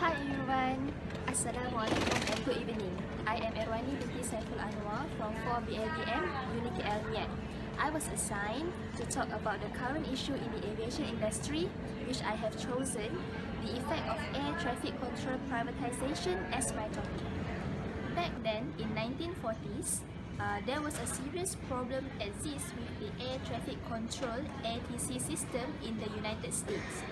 Hi everyone, Assalamualaikum and good evening. I am Erwani binti Saiful Anwar from 4 BAVM July. I was assigned to talk about the current issue in the aviation industry, which I have chosen the effect of air traffic control privatization as my topic. Back then, in 1940s, there was a serious problem exists with the air traffic control ATC system in the United States.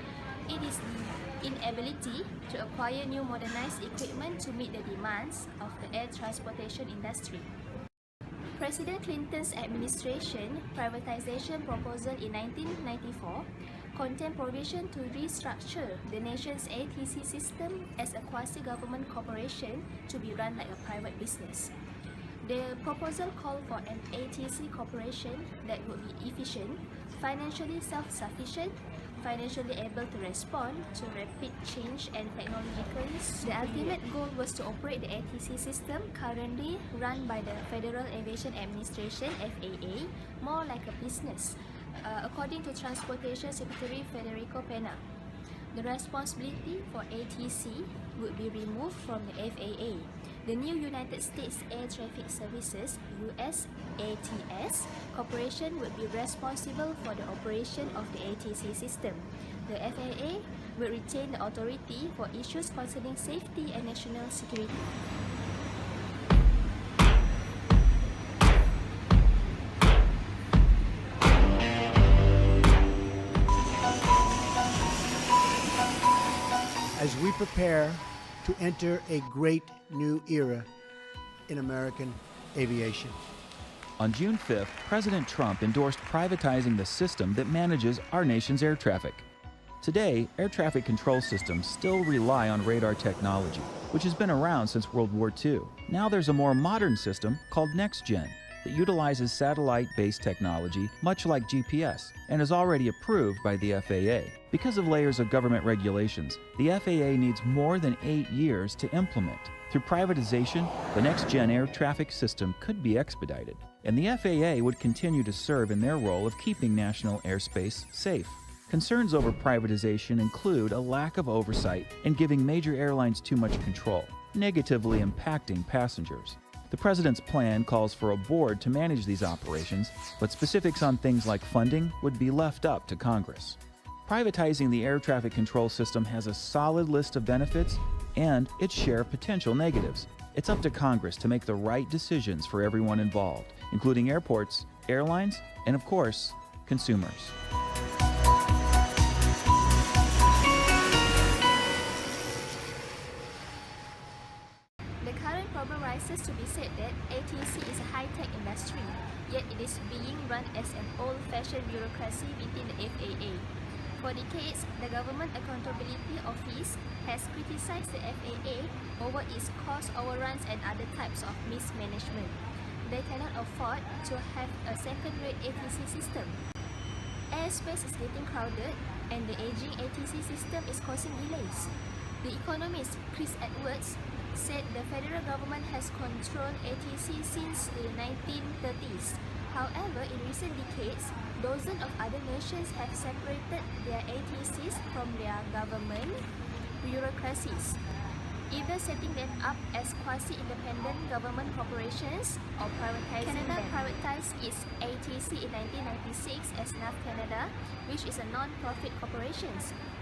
It is the inability to acquire new modernized equipment to meet the demands of the air transportation industry. President Clinton's administration privatization proposal in 1994 contained provision to restructure the nation's ATC system as a quasi-government corporation to be run like a private business. The proposal called for an ATC corporation that would be efficient, financially self-sufficient, financially able to respond to rapid change and technological. The ultimate goal was to operate the ATC system currently run by the Federal Aviation Administration (FAA) more like a business, according to Transportation Secretary Federico Pena. The responsibility for ATC would be removed from the FAA. The new United States Air Traffic Services (US ATS) Corporation would be responsible for the operation of the ATC system. The FAA will retain the authority for issues concerning safety and national security. As we prepare to enter a great new era in American aviation. On June 5th, President Trump endorsed privatizing the system that manages our nation's air traffic. Today, air traffic control systems still rely on radar technology, which has been around since World War II. Now there's a more modern system called NextGen that utilizes satellite-based technology, much like GPS, and is already approved by the FAA. Because of layers of government regulations, the FAA needs more than 8 years to implement. Through privatization, the next-gen air traffic system could be expedited, and the FAA would continue to serve in their role of keeping national airspace safe. Concerns over privatization include a lack of oversight and giving major airlines too much control, negatively impacting passengers. The President's plan calls for a board to manage these operations, but specifics on things like funding would be left up to Congress. Privatizing the air traffic control system has a solid list of benefits and its share of potential negatives. It's up to Congress to make the right decisions for everyone involved, including airports, airlines, and of course, consumers. The current problem rises to be said that ATC is a high-tech industry, yet it is being run as an old-fashioned bureaucracy within the FAA. For decades, the Government Accountability Office has criticized the FAA over its cost overruns and other types of mismanagement. They cannot afford to have a second-rate ATC system. Airspace is getting crowded and the aging ATC system is causing delays. The economist Chris Edwards said the federal government has controlled ATC since the 1930s. However, in recent decades, dozens of other nations have separated their ATCs from their government bureaucracies, either setting them up as quasi-independent government corporations or privatizing them. Canada privatized its ATC in 1996 as NAV Canada, which is a non-profit corporation.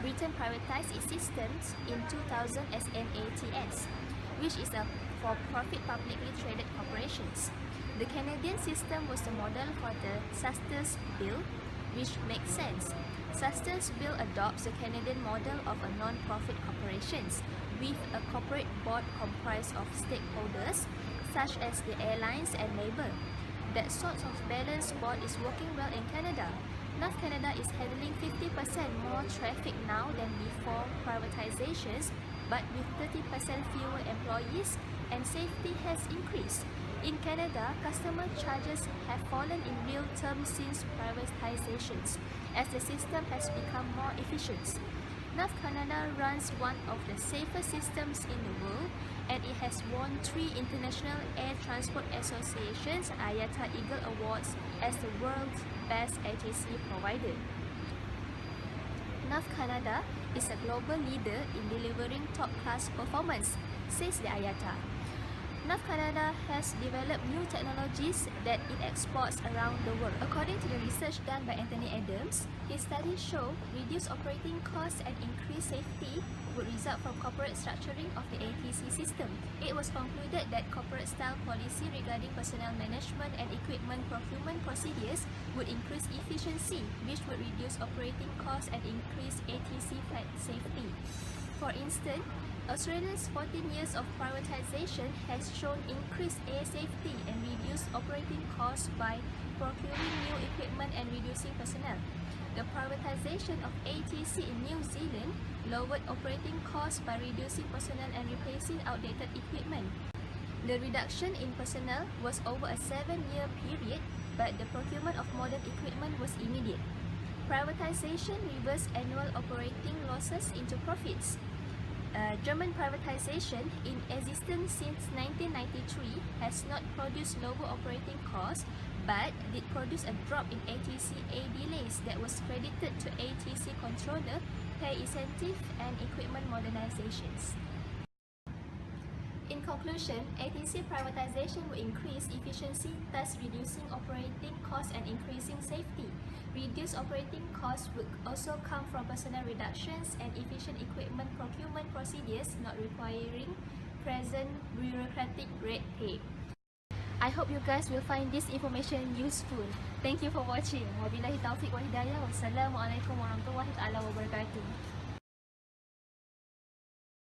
Britain privatized its systems in 2000 as NATS, which is a for-profit publicly traded corporations. The Canadian system was the model for the Sustas Bill, which makes sense. Sustas Bill adopts the Canadian model of a non-profit corporations with a corporate board comprised of stakeholders such as the airlines and labor. That sort of balanced board is working well in Canada. NAV Canada is handling 50% more traffic now than before privatizations, but with 30% fewer employees, and safety has increased. In Canada, customer charges have fallen in real terms since privatizations, as the system has become more efficient. NAV Canada runs one of the safest systems in the world, and it has won 3 International Air Transport Association's IATA Eagle Awards as the world's best ATC provider. NAF Canada is a global leader in delivering top-class performance, says the IATA. NAF Canada has developed new technologies that it exports around the world. According to the research done by Anthony Adams, his studies show reduced operating costs and increased safety would result from corporate structuring of the ATC system. It was concluded that corporate-style policy regarding personnel management and equipment procurement procedures would increase efficiency, which would reduce operating costs and increase ATC flight safety. For instance, Australia's 14 years of privatization has shown increased air safety and reduced operating costs by procuring new equipment and reducing personnel. The privatization of ATC in New Zealand lowered operating costs by reducing personnel and replacing outdated equipment. The reduction in personnel was over a 7-year period, but the procurement of modern equipment was immediate. Privatization reversed annual operating losses into profits. German privatization, in existence since 1993, has not produced lower operating costs, but did produce a drop in ATC A delays that was credited to ATC controller, pay incentive, and equipment modernizations. In conclusion, ATC privatization will increase efficiency, thus reducing operating costs and increasing safety. Reduced operating costs would also come from personnel reductions and efficient equipment procurement procedures not requiring present bureaucratic red tape. I hope you guys will find this information useful. Thank you for watching. Wabillahi taufiq wa hidayah. Wassalamualaikum warahmatullahi wabarakatuh.